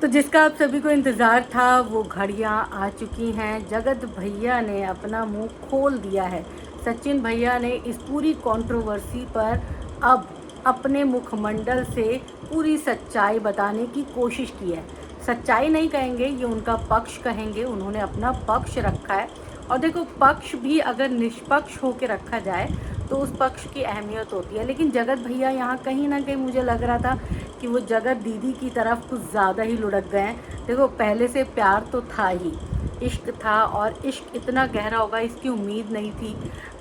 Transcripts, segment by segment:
तो जिसका आप सभी को इंतज़ार था वो घड़ियां आ चुकी हैं। जगत भैया ने अपना मुंह खोल दिया है। सचिन भैया ने इस पूरी कंट्रोवर्सी पर अब अपने मुखमंडल से पूरी सच्चाई बताने की कोशिश की है। सच्चाई नहीं कहेंगे, ये उनका पक्ष कहेंगे। उन्होंने अपना पक्ष रखा है। और देखो, पक्ष भी अगर निष्पक्ष होकर रखा जाए तो उस पक्ष की अहमियत होती है। लेकिन जगत भैया यहाँ कहीं ना कहीं मुझे लग रहा था कि वो जगत दीदी की तरफ कुछ ज़्यादा ही लुढ़क गए हैं। देखो, पहले से प्यार तो था ही, इश्क था, और इश्क इतना गहरा होगा इसकी उम्मीद नहीं थी।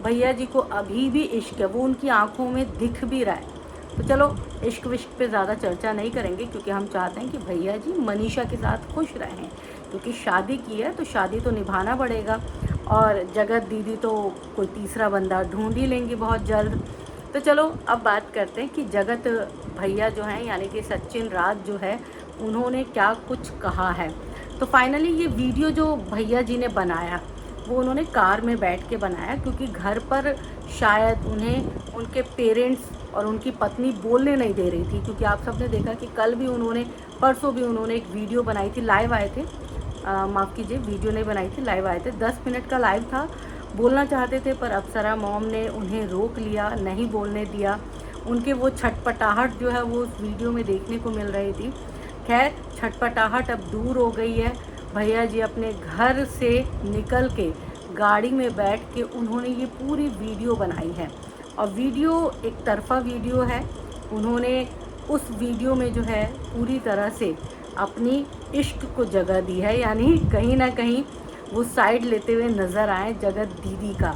भैया जी को अभी भी इश्क है, वो उनकी आंखों में दिख भी रहा है। तो चलो, इश्क विश्क पे ज़्यादा चर्चा नहीं करेंगे, क्योंकि हम चाहते हैं कि भैया जी मनीषा के साथ खुश रहें, क्योंकि शादी की है तो शादी तो निभाना पड़ेगा। और जगत दीदी तो कोई तीसरा बंदा ढूंढ ही लेंगी बहुत जल्द। तो चलो, अब बात करते हैं कि जगत भैया जो हैं, यानी कि सचिन राज जो है, उन्होंने क्या कुछ कहा है। तो फाइनली ये वीडियो जो भैया जी ने बनाया वो उन्होंने कार में बैठ के बनाया, क्योंकि घर पर शायद उन्हें उनके पेरेंट्स और उनकी पत्नी बोलने नहीं दे रही थी। क्योंकि आप सबने देखा कि कल भी उन्होंने, परसों भी उन्होंने एक वीडियो बनाई थी, लाइव आए थे, माफ़ कीजिए, वीडियो नहीं बनाई थी, लाइव आए थे, 10 मिनट का लाइव था। बोलना चाहते थे पर अप्सरा मॉम ने उन्हें रोक लिया, नहीं बोलने दिया। उनके वो छटपटाहट जो है वो उस वीडियो में देखने को मिल रही थी। खैर, छटपटाहट अब दूर हो गई है। भैया जी अपने घर से निकल के गाड़ी में बैठ के उन्होंने ये पूरी वीडियो बनाई है। और वीडियो एक तरफा वीडियो है। उन्होंने उस वीडियो में जो है पूरी तरह से अपनी इश्क को जगह दी है, यानी कहीं ना कहीं वो साइड लेते हुए नज़र आए जगत दीदी का।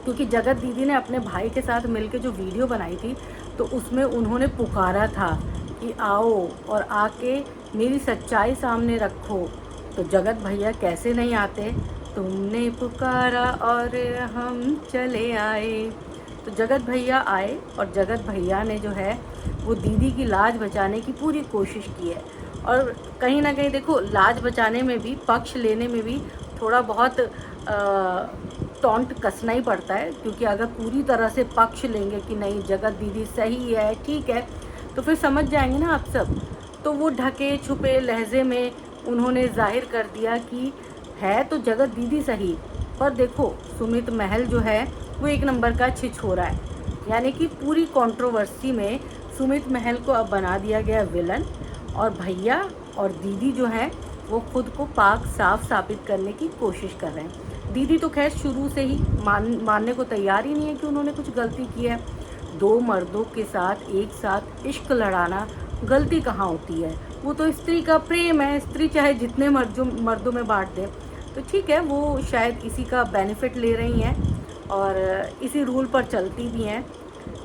क्योंकि जगत दीदी ने अपने भाई के साथ मिलकर जो वीडियो बनाई थी तो उसमें उन्होंने पुकारा था कि आओ और आके मेरी सच्चाई सामने रखो। तो जगत भैया कैसे नहीं आते, तुमने पुकारा और हम चले आए। तो जगत भैया आए और जगत भैया ने जो है वो दीदी की लाज बचाने की पूरी कोशिश की है। और कहीं ना कहीं देखो, लाज बचाने में भी, पक्ष लेने में भी थोड़ा बहुत टॉन्ट कसना ही पड़ता है। क्योंकि अगर पूरी तरह से पक्ष लेंगे कि नहीं जगत दीदी सही है, ठीक है, तो फिर समझ जाएंगे ना आप सब। तो वो ढके छुपे लहजे में उन्होंने जाहिर कर दिया कि है तो जगत दीदी सही, पर देखो सुमित महल जो है वो एक नंबर का छिछोरा है। यानी कि पूरी कंट्रोवर्सी में सुमित महल को अब बना दिया गया विलन, और भैया और दीदी जो हैं वो खुद को पाक साफ साबित करने की कोशिश कर रहे हैं। दीदी तो खैर शुरू से ही मानने को तैयार ही नहीं है कि उन्होंने कुछ गलती की है। दो मर्दों के साथ एक साथ इश्क लड़ाना गलती कहाँ होती है, वो तो स्त्री का प्रेम है। स्त्री चाहे जितने मर्दों में बांट दे। तो ठीक है, वो शायद इसी का बेनिफिट ले रही हैं और इसी रूल पर चलती भी हैं।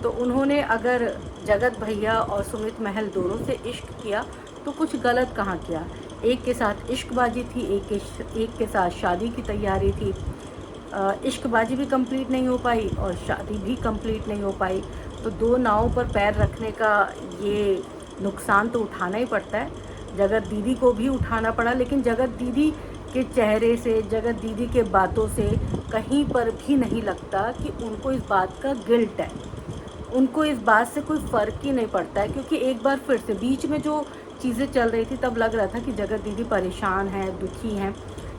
तो उन्होंने अगर जगत भैया और सुमित महल दोनों से इश्क किया तो कुछ गलत कहाँ किया। एक के साथ इश्कबाजी थी, एक के साथ शादी की तैयारी थी। इश्कबाजी भी कंप्लीट नहीं हो पाई और शादी भी कंप्लीट नहीं हो पाई। तो दो नावों पर पैर रखने का ये नुकसान तो उठाना ही पड़ता है। जगत दीदी को भी उठाना पड़ा, लेकिन जगत दीदी के चेहरे से, जगत दीदी के बातों से कहीं पर भी नहीं लगता कि उनको इस बात का गिल्ट है। उनको इस बात से कोई फ़र्क ही नहीं पड़ता है। क्योंकि एक बार फिर से बीच में जो चीज़ें चल रही थी तब लग रहा था कि जगत दीदी परेशान हैं, दुखी हैं।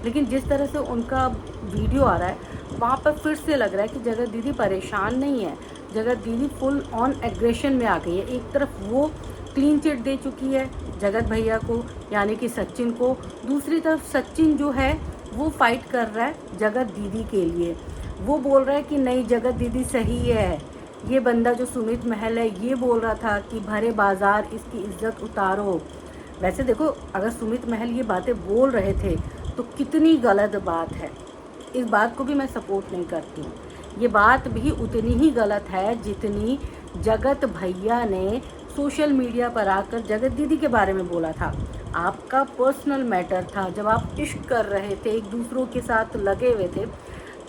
लेकिन जिस तरह से उनका वीडियो आ रहा है वहाँ पर फिर से लग रहा है कि जगत दीदी परेशान नहीं है। जगत दीदी फुल ऑन एग्रेशन में आ गई है। एक तरफ वो क्लीन चिट दे चुकी है जगत भैया को, यानी कि सचिन को। दूसरी तरफ सचिन जो है वो फाइट कर रहा है जगत दीदी के लिए। वो बोल रहा है कि नहीं जगत दीदी सही है। ये बंदा जो सुमित महल है ये बोल रहा था कि भरे बाजार इसकी इज्जत उतारो। वैसे देखो, अगर सुमित महल ये बातें बोल रहे थे तो कितनी गलत बात है। इस बात को भी मैं सपोर्ट नहीं करती हूँ। ये बात भी उतनी ही गलत है जितनी जगत भैया ने सोशल मीडिया पर आकर जगत दीदी के बारे में बोला था। आपका पर्सनल मैटर था, जब आप इश्क कर रहे थे, एक दूसरों के साथ लगे हुए थे,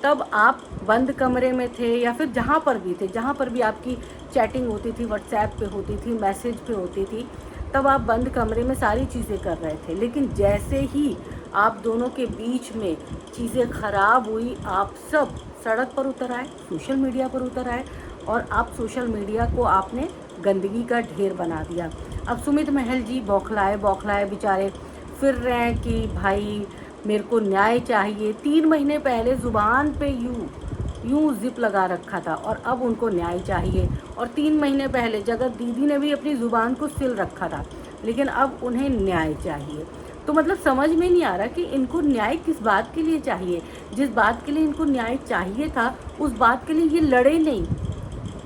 तब आप बंद कमरे में थे या फिर जहाँ पर भी थे, जहाँ पर भी आपकी चैटिंग होती थी, व्हाट्सएप पे होती थी, मैसेज पे होती थी, तब आप बंद कमरे में सारी चीज़ें कर रहे थे। लेकिन जैसे ही आप दोनों के बीच में चीज़ें ख़राब हुई, आप सब सड़क पर उतर आए, सोशल मीडिया पर उतर आए, और आप सोशल मीडिया को आपने गंदगी का ढेर बना दिया। अब सुमित महल जी बौखलाए बौखलाए बेचारे फिर रहे हैं कि भाई मेरे को न्याय चाहिए। 3 महीने पहले ज़ुबान पे यूं जिप लगा रखा था और अब उनको न्याय चाहिए। और 3 महीने पहले जगत दीदी ने भी अपनी ज़ुबान को सिल रखा था, लेकिन अब उन्हें न्याय चाहिए। तो मतलब समझ में नहीं आ रहा कि इनको न्याय किस बात के लिए चाहिए। जिस बात के लिए इनको न्याय चाहिए था उस बात के लिए ये लड़े नहीं,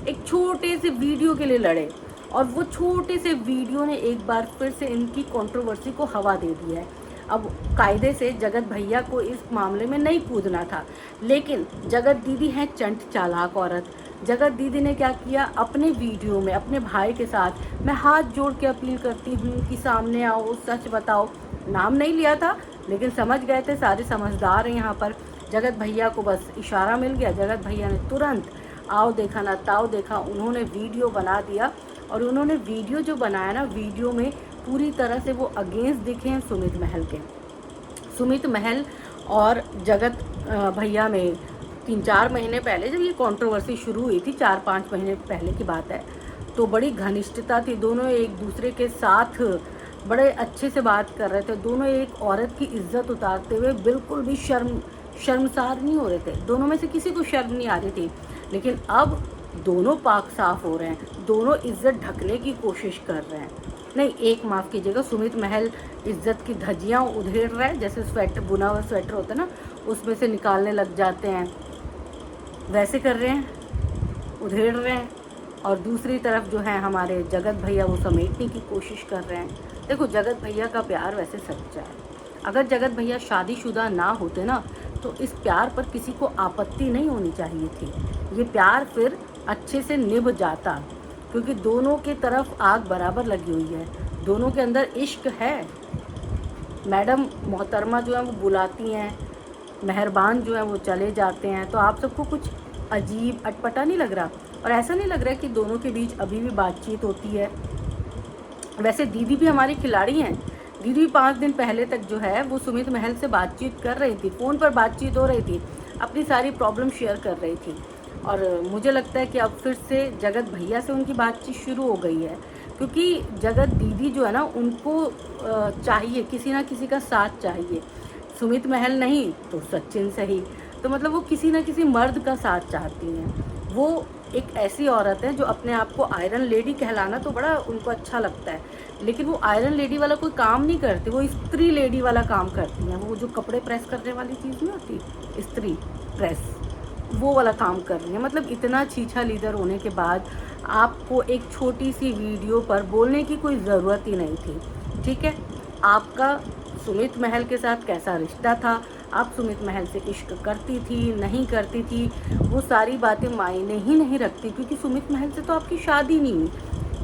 एक छोटे से वीडियो के लिए लड़े, और वो छोटे से वीडियो ने एक बार फिर से इनकी कंट्रोवर्सी को हवा दे दी है। अब कायदे से जगत भैया को इस मामले में नहीं कूदना था, लेकिन जगत दीदी हैं चंट चालाक औरत। जगत दीदी ने क्या किया, अपने वीडियो में अपने भाई के साथ मैं हाथ जोड़ के अपील करती हूँ कि सामने आओ, सच बताओ। नाम नहीं लिया था लेकिन समझ गए थे, सारे समझदार हैं यहाँ पर। जगत भैया को बस इशारा मिल गया, जगत भैया ने तुरंत आओ देखा ना ताओ देखा, उन्होंने वीडियो बना दिया। और उन्होंने वीडियो जो बनाया ना, वीडियो में पूरी तरह से वो अगेंस्ट दिखे हैं सुमित महल के। सुमित महल और जगत भैया में 3-4 महीने पहले जब ये कंट्रोवर्सी शुरू हुई थी, 4-5 महीने पहले की बात है, तो बड़ी घनिष्ठता थी। दोनों एक दूसरे के साथ बड़े अच्छे से बात कर रहे थे। दोनों एक औरत की इज्जत उतारते हुए बिल्कुल भी शर्मसार नहीं हो रहे थे। दोनों में से किसी को शर्म नहीं आ रही थी। लेकिन अब दोनों पाक साफ हो रहे हैं, दोनों इज्जत ढकने की कोशिश कर रहे हैं। नहीं, एक माफ़ कीजिएगा, सुमित महल इज्जत की धज्जियाँ उधेड़ रहा है, जैसे स्वेटर, बुना हुआ स्वेटर होता है ना, उसमें से निकालने लग जाते हैं, वैसे कर रहे हैं, उधेड़ रहे हैं। और दूसरी तरफ जो है हमारे जगत भैया, वो समेटने की कोशिश कर रहे हैं। देखो, जगत भैया का प्यार वैसे सच्चा है। अगर जगत भैया शादीशुदा ना होते ना, तो इस प्यार पर किसी को आपत्ति नहीं होनी चाहिए थी। ये प्यार फिर अच्छे से निभ जाता, क्योंकि दोनों के तरफ आग बराबर लगी हुई है, दोनों के अंदर इश्क है। मैडम मोहतरमा जो है वो बुलाती हैं, मेहरबान जो है वो चले जाते हैं, तो आप सबको कुछ अजीब अटपटा नहीं लग रहा? और ऐसा नहीं लग रहा कि दोनों के बीच अभी भी बातचीत होती है? वैसे दीदी भी हमारी खिलाड़ी हैं। दीदी 5 दिन पहले तक जो है वो सुमित महल से बातचीत कर रही थी, फ़ोन पर बातचीत हो रही थी, अपनी सारी प्रॉब्लम शेयर कर रही थी। और मुझे लगता है कि अब फिर से जगत भैया से उनकी बातचीत शुरू हो गई है, क्योंकि जगत दीदी जो है ना, उनको चाहिए किसी ना किसी का साथ चाहिए। सुमित महल नहीं तो सचिन सही, तो मतलब वो किसी ना किसी मर्द का साथ चाहती हैं। वो एक ऐसी औरत है जो अपने आप को आयरन लेडी कहलाना तो बड़ा उनको अच्छा लगता है, लेकिन वो आयरन लेडी वाला कोई काम नहीं करती, वो स्त्री लेडी वाला काम करती हैं। वो जो कपड़े प्रेस करने वाली चीज़ नहीं होती, स्त्री प्रेस, वो वाला काम कर रही है। मतलब इतना छीछा लीडर होने के बाद आपको एक छोटी सी वीडियो पर बोलने की कोई ज़रूरत ही नहीं थी। ठीक है, आपका सुमित महल के साथ कैसा रिश्ता था, आप सुमित महल से इश्क करती थी नहीं करती थी, वो सारी बातें मायने ही नहीं रखती, क्योंकि सुमित महल से तो आपकी शादी नहीं हुई।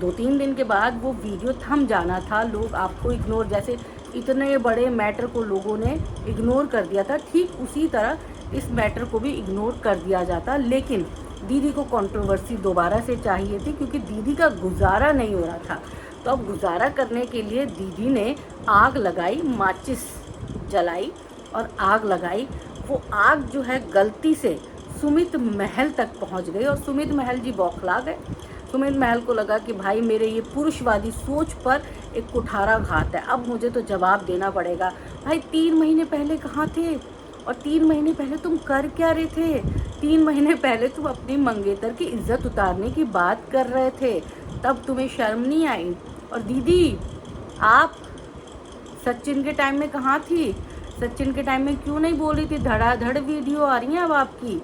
2-3 दिन के बाद वो वीडियो थम जाना था, लोग आपको इग्नोर, जैसे इतने बड़े मैटर को लोगों ने इग्नोर कर दिया था, ठीक उसी तरह इस मैटर को भी इग्नोर कर दिया जाता। लेकिन दीदी को कंट्रोवर्सी दोबारा से चाहिए थी, क्योंकि दीदी का गुजारा नहीं हो रहा था। तो अब गुजारा करने के लिए दीदी ने आग लगाई, माचिस जलाई और आग लगाई। वो आग जो है गलती से सुमित महल तक पहुंच गई और सुमित महल जी बौखला गए। सुमित महल को लगा कि भाई मेरे ये पुरुषवादी सोच पर एक कुठाराघात है, अब मुझे तो जवाब देना पड़ेगा। भाई 3 महीने पहले कहाँ थे? और 3 महीने पहले तुम कर क्या रहे थे? 3 महीने पहले तुम अपनी मंगेतर की इज्जत उतारने की बात कर रहे थे, तब तुम्हें शर्म नहीं आई? और दीदी, आप सचिन के टाइम में कहाँ थी? सचिन के टाइम में क्यों नहीं बोली थी? धड़ाधड़ वीडियो आ रही हैं अब आपकी।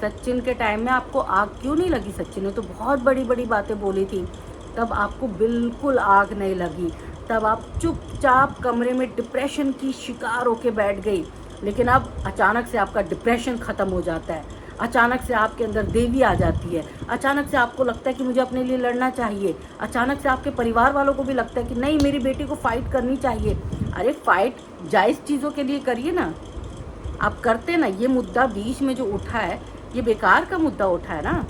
सचिन के टाइम में आपको आग क्यों नहीं लगी? सचिन ने तो बहुत बड़ी बड़ी बातें बोली थी, तब आपको बिल्कुल आग नहीं लगी। तब आप चुपचाप कमरे में डिप्रेशन की शिकार होके बैठ गई। लेकिन अब अचानक से आपका डिप्रेशन ख़त्म हो जाता है, अचानक से आपके अंदर देवी आ जाती है, अचानक से आपको लगता है कि मुझे अपने लिए लड़ना चाहिए, अचानक से आपके परिवार वालों को भी लगता है कि नहीं, मेरी बेटी को फ़ाइट करनी चाहिए। अरे फाइट जायज़ चीज़ों के लिए करिए ना, आप करते ना। ये मुद्दा बीच में जो उठा है, ये बेकार का मुद्दा उठा है ना।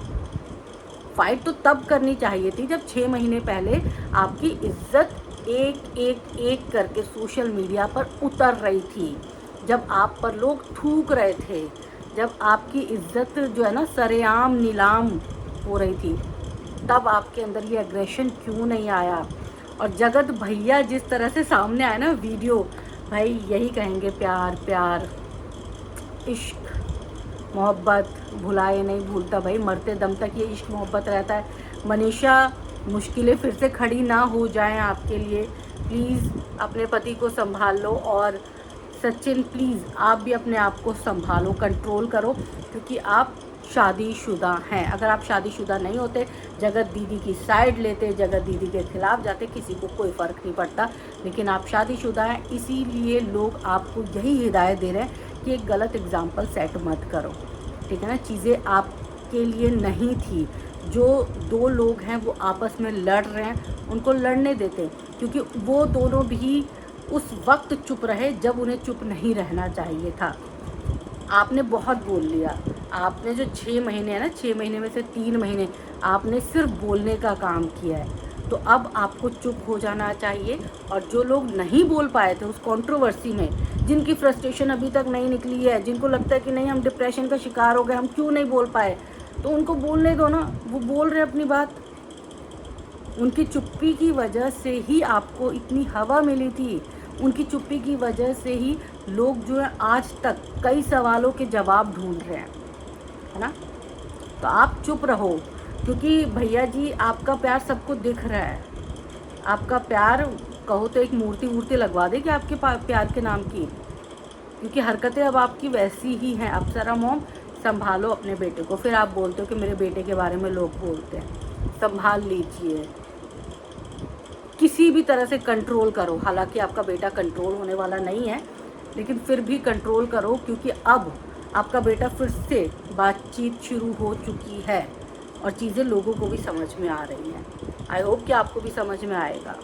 फाइट तो तब करनी चाहिए थी जब 6 महीने पहले आपकी इज्जत एक करके सोशल मीडिया पर उतर रही थी, जब आप पर लोग थूक रहे थे, जब आपकी इज्जत जो है ना सरेआम नीलाम हो रही थी, तब आपके अंदर ये एग्रेशन क्यों नहीं आया? और जगत भैया जिस तरह से सामने आए ना वीडियो, भाई यही कहेंगे प्यार प्यार, इश्क मोहब्बत, भुलाए नहीं भूलता भाई, मरते दम तक ये इश्क मोहब्बत रहता है। मनीषा, मुश्किलें फिर से खड़ी ना हो जाएं आपके लिए, प्लीज़ अपने पति को संभाल लो। और सचिन प्लीज़ आप भी अपने आप को संभालो, कंट्रोल करो, क्योंकि आप शादीशुदा हैं। अगर आप शादीशुदा नहीं होते, जगत दीदी की साइड लेते, जगत दीदी के खिलाफ जाते, किसी को कोई फ़र्क नहीं पड़ता। लेकिन आप शादीशुदा हैं, इसीलिए लोग आपको यही हिदायत दे रहे हैं कि एक गलत एग्जाम्पल सेट मत करो, ठीक है ना। चीज़ें आपके लिए नहीं थी। जो दो लोग हैं वो आपस में लड़ रहे हैं, उनको लड़ने देते, क्योंकि वो दोनों भी उस वक्त चुप रहे जब उन्हें चुप नहीं रहना चाहिए था। आपने बहुत बोल लिया। आपने जो 6 महीने हैं ना, 6 महीने में से 3 महीने आपने सिर्फ बोलने का काम किया है। तो अब आपको चुप हो जाना चाहिए। और जो लोग नहीं बोल पाए थे उस कंट्रोवर्सी में, जिनकी फ्रस्ट्रेशन अभी तक नहीं निकली है, जिनको लगता है कि नहीं हम डिप्रेशन का शिकार हो गए, हम क्यों नहीं बोल पाए, तो उनको बोलने दो ना, वो बोल रहे अपनी बात। उनकी चुप्पी की वजह से ही आपको इतनी हवा मिली थी। उनकी चुप्पी की वजह से ही लोग जो है आज तक कई सवालों के जवाब ढूंढ रहे हैं, है ना। तो आप चुप रहो, क्योंकि भैया जी आपका प्यार सबको दिख रहा है। आपका प्यार कहो तो एक मूर्ति वूर्ति लगवा देगी आपके प्यार के नाम की, क्योंकि हरकतें अब आपकी वैसी ही हैं। अप्सरा मॉम संभालो अपने बेटे को। फिर आप बोलते हो कि मेरे बेटे के बारे में लोग बोलते हैं, संभाल लीजिए, किसी भी तरह से कंट्रोल करो। हालांकि आपका बेटा कंट्रोल होने वाला नहीं है, लेकिन फिर भी कंट्रोल करो, क्योंकि अब आपका बेटा फिर से बातचीत शुरू हो चुकी है और चीज़ें लोगों को भी समझ में आ रही हैं। आई होप कि आपको भी समझ में आएगा।